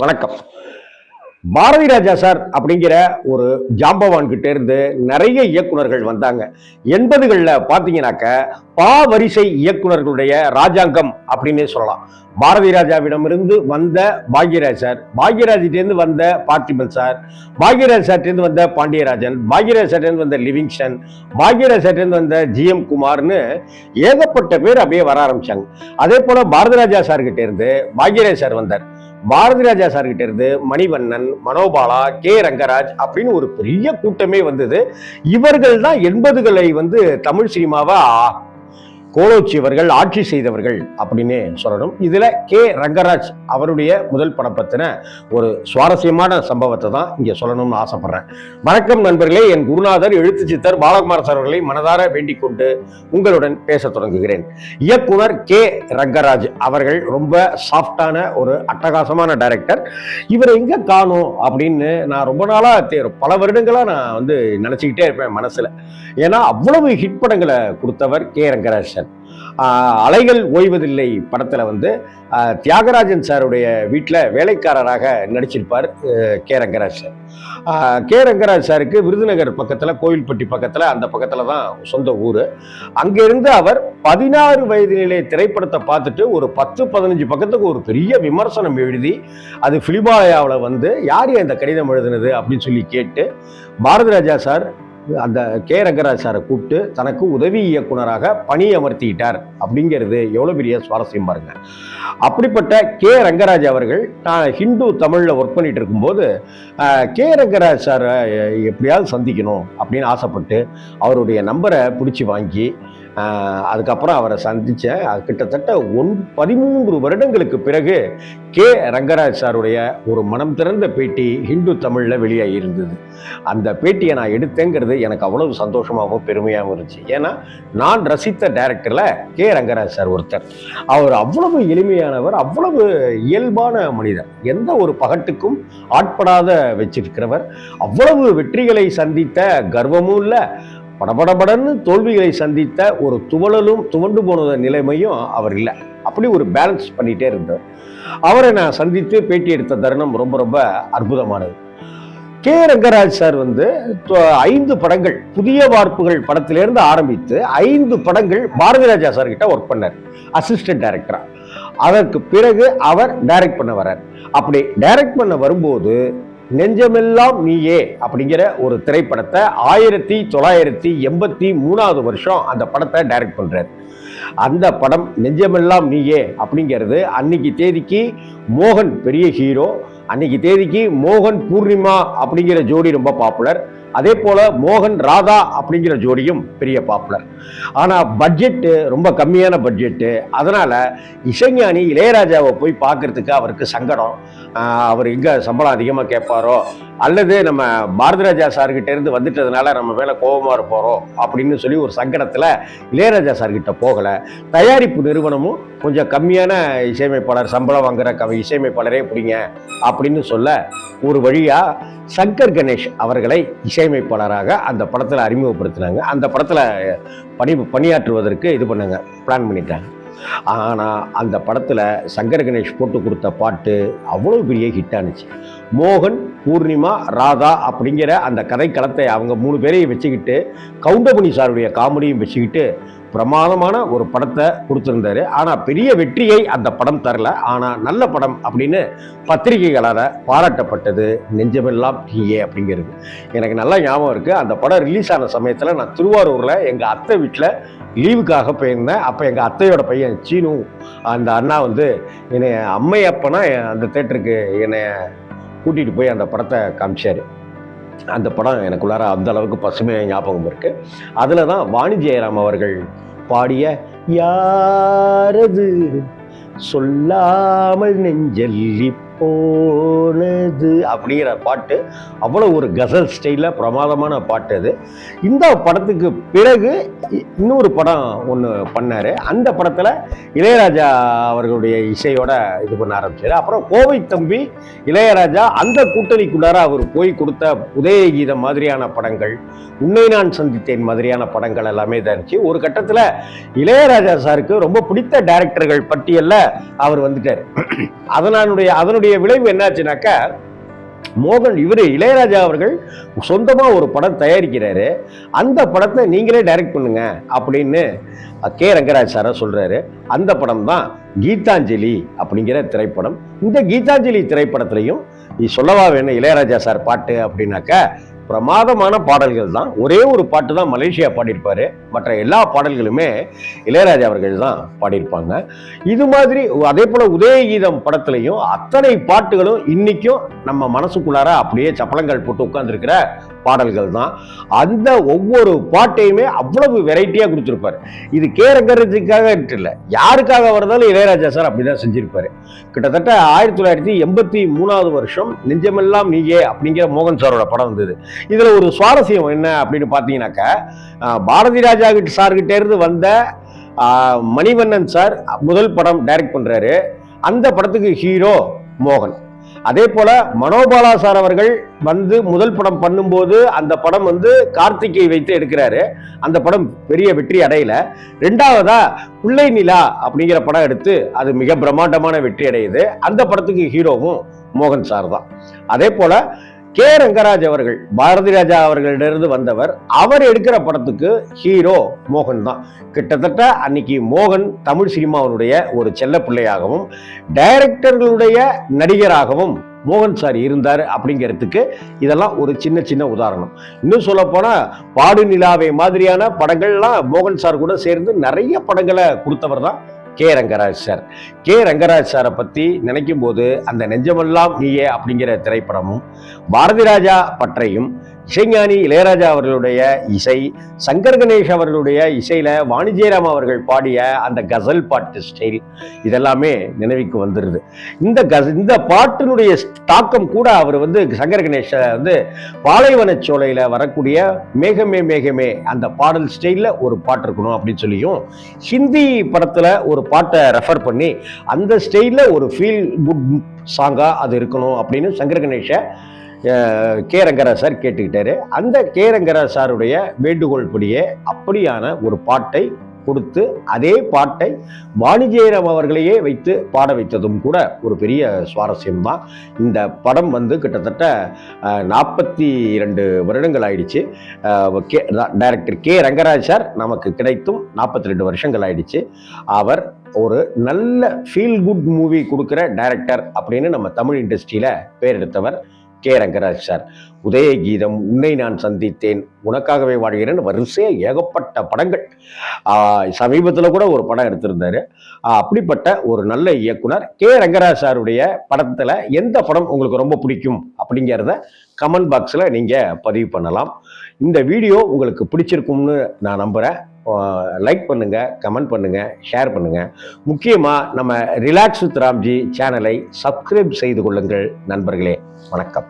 வணக்கம். பாரதி ராஜா சார் அப்படிங்கிற ஒரு ஜாம்பவான் கிட்ட இருந்து நிறைய இயக்குனர்கள் வந்தாங்க. 80களில் பார்த்தீங்கன்னாக்க வரிசை இயக்குனர்களுடைய ராஜாங்கம் அப்படின்னே சொல்லலாம். பாரதி ராஜாவிடமிருந்து வந்த பாக்யராஜ் சார், பாக்யராஜிட்டேருந்து வந்த பார்த்திபன் சார், பாக்யராஜ் சார்ட்டேருந்து வந்த பாண்டியராஜன், பாக்யராஜ் சார்ட்டேருந்து வந்த லிவிங்ஸ்டன், பாக்யராஜ் சார்ட்டேருந்து வந்த GM குமார்னு ஏகப்பட்ட பேர் அப்படியே வர ஆரம்பிச்சாங்க. அதே போல பாரதி ராஜா சார்கிட்ட இருந்து பாக்யராஜ் சார் வந்தார். பாரதி ராஜா சார்கிட்ட இருந்து மணிவண்ணன், மனோபாலா, ரங்கராஜ் அப்படின்னு ஒரு பெரிய கூட்டமே வந்தது. இவர்கள் தான் 80களை தமிழ் சினிமாவை கோலோச்சியவர்கள், ஆட்சி செய்தவர்கள் அப்படின்னு சொல்லணும். இதுல ரங்கராஜ் அவருடைய முதல் படம் பத்தின ஒரு சுவாரஸ்யமான சம்பவத்தை தான் இங்க சொல்லணும்னு ஆசைப்படுறேன். வணக்கம் நண்பர்களே, என் குருநாதர் எழுத்து சித்தர் பாலகுமார் சார் அவர்களை மனதார வேண்டிக் கொண்டு உங்களுடன் பேச தொடங்குகிறேன். இயக்குனர் ரங்கராஜ் அவர்கள் ரொம்ப சாஃப்டான ஒரு அட்டகாசமான டைரக்டர். இவரை எங்க காணும் அப்படின்னு நான் ரொம்ப நாளா பல வருடங்களா நான் நினைச்சுக்கிட்டே இருப்பேன் மனசுல. ஏன்னா அவ்வளவு ஹிட் படங்களை கொடுத்தவர் ரங்கராஜ் சார். அலைகள் ஓய்வதில்லை படத்துல தியாகராஜன் சாருடைய வீட்டில் வேலைக்காரராக நடிச்சிருப்பார் ரங்கராஜ் சார். ரங்கராஜ் சாருக்கு விருதுநகர் பக்கத்துல, கோவில்பட்டி பக்கத்துல, அந்த பக்கத்துல தான் சொந்த ஊர். அங்கிருந்து அவர் 16 வயதிலே திரைப்படத்தை பார்த்துட்டு ஒரு 10-15 பக்கத்துக்கு ஒரு பெரிய விமர்சனம் எழுதி அது பிலிபாயாவில் யார் இந்த கடிதம் எழுதுனது அப்படின்னு சொல்லி கேட்டு பாரதி ராஜா சார் அந்த ரங்கராஜ் சாரை கூப்பிட்டு தனக்கு உதவி இயக்குனராக பணி அமர்த்திட்டார். அப்படிங்கிறது எவ்வளோ பெரிய சுவாரஸ்யம் பாருங்க. அப்படிப்பட்ட ரங்கராஜ் அவர்கள் நான் ஹிந்து தமிழில் ஒர்க் பண்ணிட்டு இருக்கும்போது ரங்கராஜ் சாரை எப்படியாவது சந்திக்கணும் அப்படின்னு ஆசைப்பட்டு அவருடைய நம்பரை பிடிச்சி வாங்கி அதுக்கப்புறம் அவரை சந்தித்தேன். கிட்டத்தட்ட 13 வருடங்களுக்கு பிறகு ரங்கராஜ் சாருடைய ஒரு மனம் திறந்த பேட்டி ஹிந்து தமிழில் வெளியாகி இருந்தது. அந்த பேட்டியை நான் எடுத்தேங்கிறது எனக்கு அவ்வளவு சந்தோஷமாகவும் பெருமையாகவும் இருந்துச்சு. ஏன்னா நான் ரசித்த டைரக்டரில் ரங்கராஜ் சார் ஒருத்தர். அவர் அவ்வளவு எளிமையானவர், அவ்வளவு இயல்பான மனிதர், எந்த ஒரு பகட்டுக்கும் ஆட்படாத வச்சிருக்கிறவர், அவ்வளவு வெற்றிகளை சந்தித்த கர்வமும் இல்லை, படபடபடன்னு தோல்விகளை சந்தித்த ஒரு துவண்டு போன நிலைமையும் அவர் இல்லை. அப்படி ஒரு பேலன்ஸ் பண்ணிட்டே இருந்தார். அவரை நான் சந்தித்து பேட்டி எடுத்த தருணம் ரொம்ப ரொம்ப அற்புதமானது. ரங்கராஜ் சார் 5 படங்கள், புதிய வார்ப்புகள் படத்திலிருந்து ஆரம்பித்து 5 படங்கள் பாரதி ராஜா சார் கிட்ட ஒர்க் பண்ணார் அசிஸ்டன்ட் டைரக்டரா. அதற்கு பிறகு அவர் டைரக்ட் பண்ண வர்றார். அப்படி டைரக்ட் பண்ண வரும்போது நெஞ்சமெல்லாம் நீயே அப்படிங்கிற ஒரு திரைப்படத்தை 1983 வருஷம் அந்த படத்தை டைரக்ட் பண்றாரு. அந்த படம் நெஞ்சமெல்லாம் நீயே அப்படிங்கிறது அன்னைக்கு தேதிக்கு மோகன் பெரிய ஹீரோ, அன்னைக்கு தேதிக்கு மோகன் பூர்ணிமா அப்படிங்கிற ஜோடி ரொம்ப பாப்புலர். அதே போல மோகன் ராதா அப்படிங்கிற ஜோடியும் பெரிய பாப்புலர். ஆனால் பட்ஜெட்டு ரொம்ப கம்மியான பட்ஜெட்டு. அதனால இசைஞானி இளையராஜாவை போய் பார்க்கறதுக்கு அவருக்கு சங்கடம். அவர் எங்கே சம்பளம் அதிகமாக கேட்பாரோ, அல்லது நம்ம பாரதி ராஜா சார்கிட்ட இருந்து வந்துட்டதுனால நம்ம மேலே கோபமாக இருப்போரோ அப்படின்னு சொல்லி ஒரு சங்கடத்தில் இளையராஜா சார்கிட்ட போகலை. தயாரிப்பு நிறுவனமும் கொஞ்சம் கம்மியான இசையமைப்பாளர், சம்பளம் வாங்குற இசையமைப்பாளரே பிடிங்க அப்படின்னு சொல்ல ஒரு வழியாக சங்கர் கணேஷ் அவர்களை இசையமைப்பாளராக அந்த படத்தில் அறிமுகப்படுத்தினாங்க. அந்த படத்தில் பணியாற்றுவதற்கு பிளான் பண்ணிட்டாங்க. ஆனால் அந்த படத்தில் சங்கர் கணேஷ் போட்டு கொடுத்த பாட்டு அவ்வளோ பெரிய ஹிட் ஆனிச்சு. மோகன், பூர்ணிமா, ராதா அப்படிங்கிற அந்த கதைக்களத்தை அவங்க 3 பேரையும் வச்சுக்கிட்டு கவுண்டமணி சாருடைய காமெடியும் வச்சுக்கிட்டு பிரமாதமான ஒரு படத்தை கொடுத்துருந்தாரு. ஆனால் பெரிய வெற்றியை அந்த படம் தரல. ஆனால் நல்ல படம் அப்படின்னு பத்திரிகைகளால் பாராட்டப்பட்டது நெஞ்சமெல்லாம் நீயே அப்படிங்கிறது எனக்கு நல்லா ஞாபகம் இருக்குது. அந்த படம் ரிலீஸ் ஆன சமயத்தில் நான் திருவாரூரில் எங்கள் அத்தை வீட்டில் லீவுக்காக போயிருந்தேன். அப்போ எங்கள் அத்தையோட பையன் சீனு, அந்த அண்ணா என்னை அம்மையப்பனா அந்த தேட்டருக்கு என்னை கூட்டிகிட்டு போய் அந்த படத்தை காமிச்சார். அந்த படம் எனக்குள்ளார அந்த அளவுக்கு பசுமையாக ஞாபகம் இருக்கு. அதில் தான் வாணி ஜெயராம் அவர்கள் பாடிய யாரது சொல்லாமல் நெஞ்சல்லி போனது அப்படிங்கிற பாட்டு அவ்வளோ ஒரு கசல் ஸ்டைலில் பிரமாதமான பாட்டு அது. இந்த படத்துக்கு பிறகு இன்னொரு படம் ஒன்று பண்ணார். அந்த படத்தில் இளையராஜா அவர்களுடைய இசையோட இது பண்ண ஆரம்பிச்சார். அப்புறம் கோவை தம்பி, இளையராஜா அந்த கூட்டணிக்குள்ளார அவர் போய் கொடுத்த உதயகீதம் மாதிரியான படங்கள், உன்னை நான் சந்தித்தேன் மாதிரியான படங்கள் எல்லாமே தான் இருந்துச்சு. ஒரு கட்டத்தில் இளையராஜா சாருக்கு ரொம்ப பிடித்த டைரக்டர்கள் பட்டியலில் அவர் வந்துட்டார். அதனுடைய இதனுடைய விளைவு என்னாச்சுனாக்கா, மோகன் இளையராஜா அவர்கள் சொந்தமா ஒரு படம் தயாரிக்கிறாரு. அந்த படத்தை நீங்களே டைரக்ட் பண்ணுங்க அப்படின்னு கே ரங்கராஜ் சார சொல்றாரு. அந்த படம் தான் கீதாஞ்சலி அப்படிங்கிற திரைப்படம். இந்த கீதாஞ்சலி திரைப்படத்திலையும் சொல்லவா வேணும் இளையராஜா சார் பாட்டு அப்படின்னாக்கா, பிரமாதமான பாடல்கள் தான். ஒரே ஒரு பாட்டு தான் மலேசியா பாடியிருப்பாரு. மற்ற எல்லா பாடல்களுமே இளையராஜா அவர்கள் தான் பாடியிருப்பாங்க. இது மாதிரி அதே போல உதயகீதம் படத்திலையும் அத்தனை பாட்டுகளும் இன்னைக்கும் நம்ம மனசுக்குள்ளார அப்படியே சப்பளங்கள் போட்டு உட்கார்ந்துருக்கிற பாடல்கள் தான். அந்த ஒவ்வொரு பாட்டையுமே அவ்வளவு வெரைட்டியா கொடுத்திருப்பாரு. இது கே ரங்கராஜுக்காக இல்லை, யாருக்காக வருதாலும் இளையராஜா சார் அப்படிதான் செஞ்சிருப்பாரு. கிட்டத்தட்ட 1983 வருஷம் நெஞ்சமெல்லாம் நீயே அப்படிங்கிற மோகன் சாரோட படம் வந்தது. இதுல ஒரு சுவாரஸ்யம் என்ன அப்படின்னு பாத்தீங்கன்னாக்கா, பாரதி ராஜா சார்கிட்ட இருந்து வந்த மணிவண்ணன் சார் முதல் படம் டைரக்ட் பண்றாரு. அந்த படத்துக்கு ஹீரோ மோகன். அதே போல மனோபாலா சார் அவர்கள் வந்து முதல் படம் பண்ணும்போது அந்த படம் வந்து கார்த்திகை வைத்து எடுக்கிறாரு. அந்த படம் பெரிய வெற்றி அடையல. ரெண்டாவதா பிள்ளை நிலா அப்படிங்கிற படம் எடுத்து அது மிக பிரம்மாண்டமான வெற்றி அடையுது. அந்த படத்துக்கு ஹீரோவும் மோகன் சார் தான். அதே போல கே ரங்கராஜ் அவர்கள் பாரதி ராஜா அவர்களிடமிருந்து வந்தவர். அவர் எடுக்கிற படத்துக்கு ஹீரோ மோகன் தான். கிட்டத்தட்ட அன்னைக்கு மோகன் தமிழ் சினிமாவுடைய ஒரு செல்ல பிள்ளையாகவும் டைரக்டர்களுடைய நடிகராகவும் மோகன் சார் இருந்தார் அப்படிங்கிறதுக்கு இதெல்லாம் ஒரு சின்ன சின்ன உதாரணம். இன்னும் சொல்ல போனா பாடு நிலாவை மாதிரியான படங்கள்லாம் மோகன் சார் கூட சேர்ந்து நிறைய படங்களை கொடுத்தவர் தான் K Rangaraj sir. K Rangaraj சாரை பத்தி நினைக்கும் போது அந்த நெஞ்சமெல்லாம் நீயே அப்படிங்கிற திரைப்படமும், பாரதி ராஜா பற்றையும், இசைஞானி இளையராஜா அவர்களுடைய இசை, சங்கர் கணேஷ் அவர்களுடைய இசையில வாணி ஜெயராம் அவர்கள் பாடிய அந்த கசல் பாட்டு ஸ்டைல் இதெல்லாமே நினைவுக்கு வந்துருது. இந்த பாட்டினுடைய தாக்கம் கூட அவர் வந்து சங்கர் கணேஷ வந்து பாலைவன சோலையில வரக்கூடிய மேகமே மேகமே அந்த பாடல் ஸ்டைல்ல ஒரு பாட்டு இருக்கணும் அப்படின்னு சொல்லியும், ஹிந்தி படத்துல ஒரு பாட்டை ரெஃபர் பண்ணி அந்த ஸ்டைல்ல ஒரு ஃபீல் குட் சாங்கா அது இருக்கணும் அப்படின்னு சங்கர் கணேஷ கே ரங்கராஜ் சார் கேட்டுக்கிட்டாரு. அந்த கே ரங்கராஜ் சாருடைய வேண்டுகோள் படியே அப்படியான ஒரு பாட்டை கொடுத்து அதே பாட்டை வாணி ஜெயராம் அவர்களையே வைத்து பாட வைத்ததும் கூட ஒரு பெரிய சுவாரஸ்யம் தான். இந்த படம் வந்து கிட்டத்தட்ட 42 வருடங்கள் ஆயிடுச்சு. டைரக்டர் கே ரங்கராஜ் சார் நமக்கு கிடைத்தும் 42 வருஷங்கள் ஆயிடுச்சு. அவர் ஒரு நல்ல ஃபீல் குட் மூவி கொடுக்குற டைரக்டர் அப்படின்னு நம்ம தமிழ் இண்டஸ்ட்ரியில பேர் எடுத்தவர் கே ரங்கராஜ் சார். உதயகீதம், உன்னை நான் சந்தித்தேன், உனக்காகவே வாழ்கிறேன், வரிசையா ஏகப்பட்ட படங்கள். சமீபத்தில் கூட ஒரு படம் எடுத்திருந்தாரு. அப்படிப்பட்ட ஒரு நல்ல இயக்குனர் கே ரங்கராஜ் சாருடைய படத்துல எந்த படம் உங்களுக்கு ரொம்ப பிடிக்கும் அப்படிங்கிறத கமெண்ட் பாக்ஸ்ல நீங்க பதிவு பண்ணலாம். இந்த வீடியோ உங்களுக்கு பிடிச்சிருக்கும்னு நான் நம்புறேன். லைக் பண்ணுங்க, கமெண்ட் பண்ணுங்க, ஷேர் பண்ணுங்க. முக்கியமா நம்ம ரிலாக்ஸ் வித் ராம்ஜி சேனலை சப்ஸ்கிரைப் செய்து கொள்ளுங்கள் நண்பர்களே. வணக்கம்.